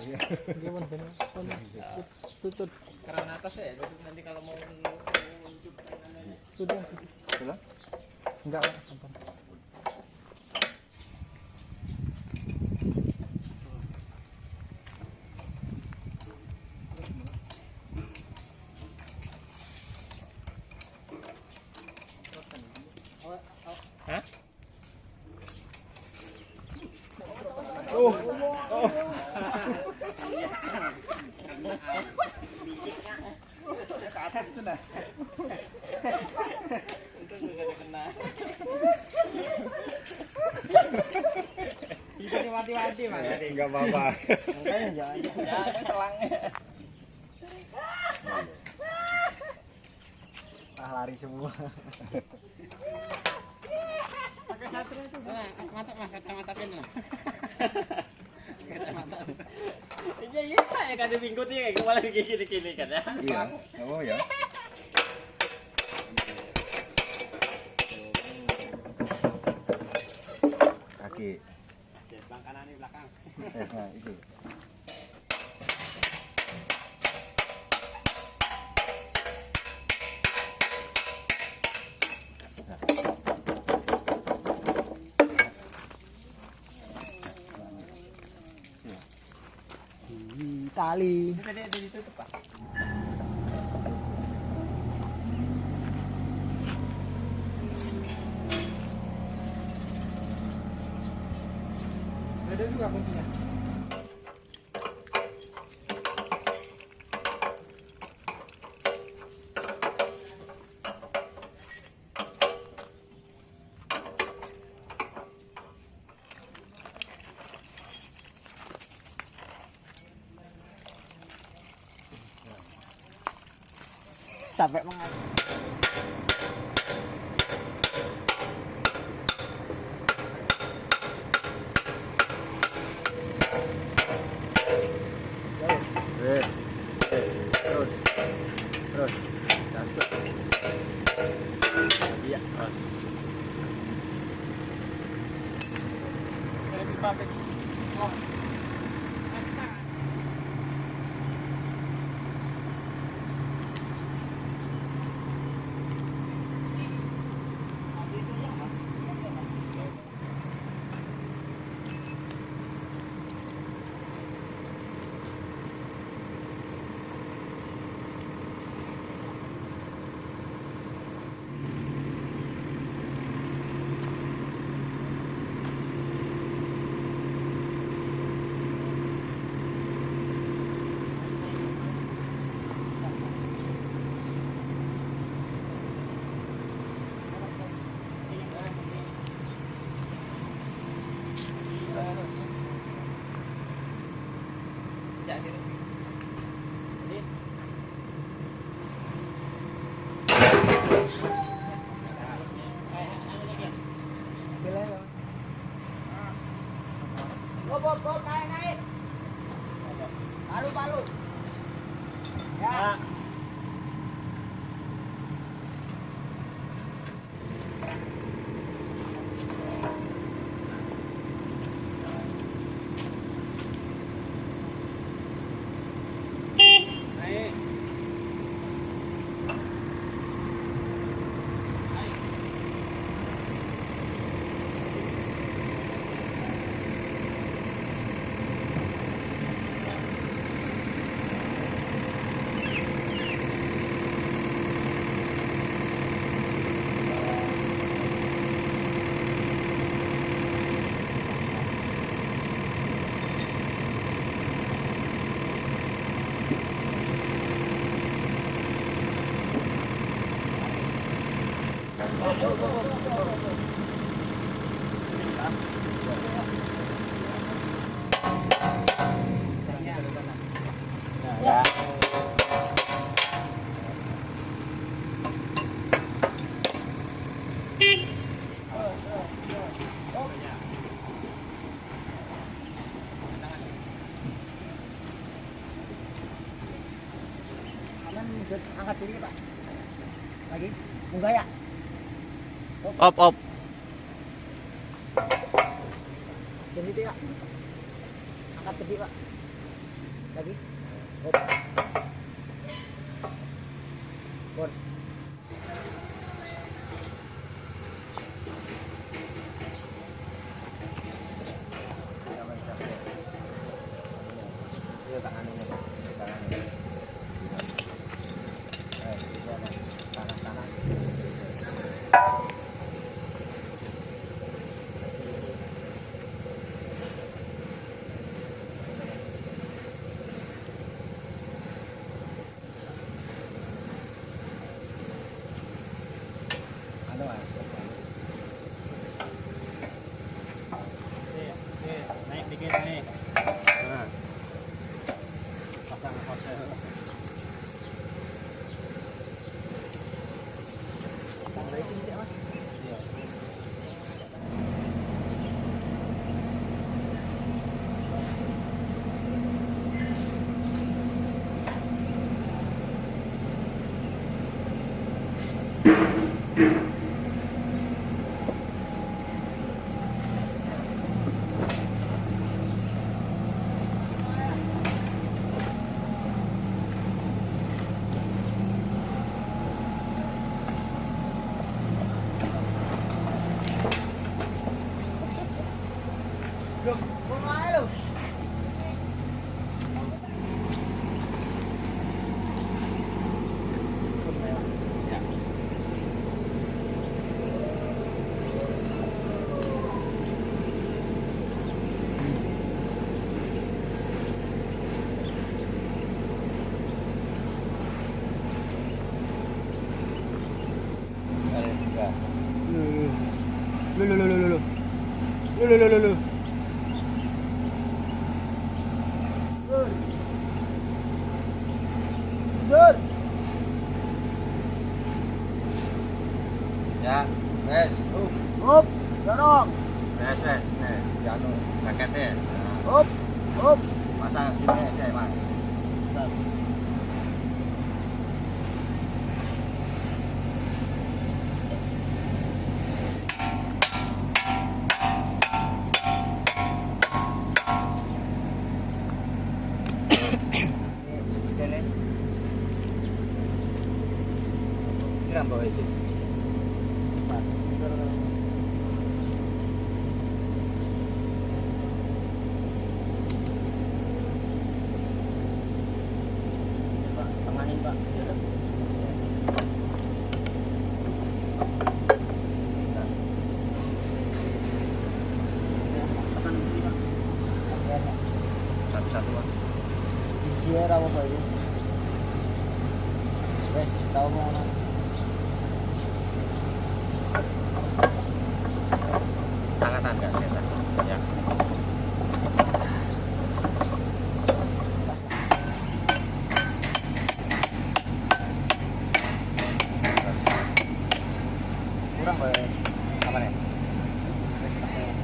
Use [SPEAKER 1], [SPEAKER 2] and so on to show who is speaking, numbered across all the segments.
[SPEAKER 1] Gimana tutup
[SPEAKER 2] Keran atas ya, nanti kalau mau
[SPEAKER 1] sudah. Sudah? Enggak, sampai.
[SPEAKER 2] Hah?
[SPEAKER 1] Oh. Ke atas itu nah.
[SPEAKER 2] Itu juga ada kena.
[SPEAKER 1] Itu mati-mati Mas.
[SPEAKER 3] Enggak apa-apa.
[SPEAKER 1] Makanya jangan.
[SPEAKER 2] Ya, ada selangnya.
[SPEAKER 1] Lari semua. Pakai satria itu.
[SPEAKER 2] Mata Mas, kacamatakin lah. Kacamata. Iya, ya kan minggu dia kayak kemarin gini kan ya.
[SPEAKER 3] Iya. Oh ya. Kaki.
[SPEAKER 2] Bang kanan di belakang.
[SPEAKER 3] Nah, itu.
[SPEAKER 1] Tali.
[SPEAKER 2] Tadi ada ditutup, Pak.
[SPEAKER 1] Ada juga kuncinya. Sampai mengalir.
[SPEAKER 3] Terus. Terus. Satu. Iya, terus.
[SPEAKER 2] Dari pabrik. Oh.
[SPEAKER 1] Bot, naik. Balut. Ya.
[SPEAKER 3] Ya.
[SPEAKER 1] Angkat sini Pak. Lagi. Enggak ya?
[SPEAKER 2] Op.
[SPEAKER 1] Jadi ya. Angkat gede Pak. Lagi. Up. Bon.
[SPEAKER 3] Iya tangan ini. Tangan ini. Tangan.
[SPEAKER 2] Naik dikit naik. Nah. Pasang hose.
[SPEAKER 1] Dari sini ya, Mas.
[SPEAKER 2] Iya.
[SPEAKER 1] Loh, mau main loh.
[SPEAKER 2] Ya.
[SPEAKER 3] Ada juga.
[SPEAKER 1] Lu. Dur.
[SPEAKER 3] Ya, wes.
[SPEAKER 1] Up. Dorong.
[SPEAKER 3] Wes. Nih, janu jaketnya.
[SPEAKER 1] Up. Up.
[SPEAKER 3] Pasang sini saya, Mas. Kiram bawa isi.
[SPEAKER 1] Pak, tengahin, Pak. Tekan di sini, Pak.
[SPEAKER 3] Satu-satu, Mas.
[SPEAKER 1] Siji ya apa Pak itu? Wes, tahu mau mana?
[SPEAKER 3] Tangan enggak saya. Ya.
[SPEAKER 1] Pas. Kurang Pak.
[SPEAKER 3] Apa nih?
[SPEAKER 1] Wes, pasang.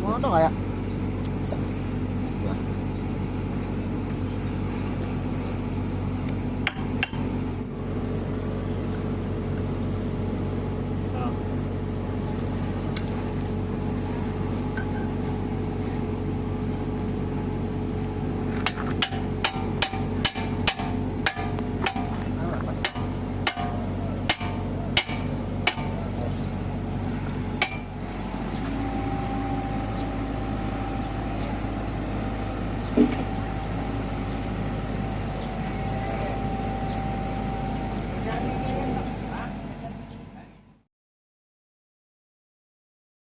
[SPEAKER 1] Mau tuh kayak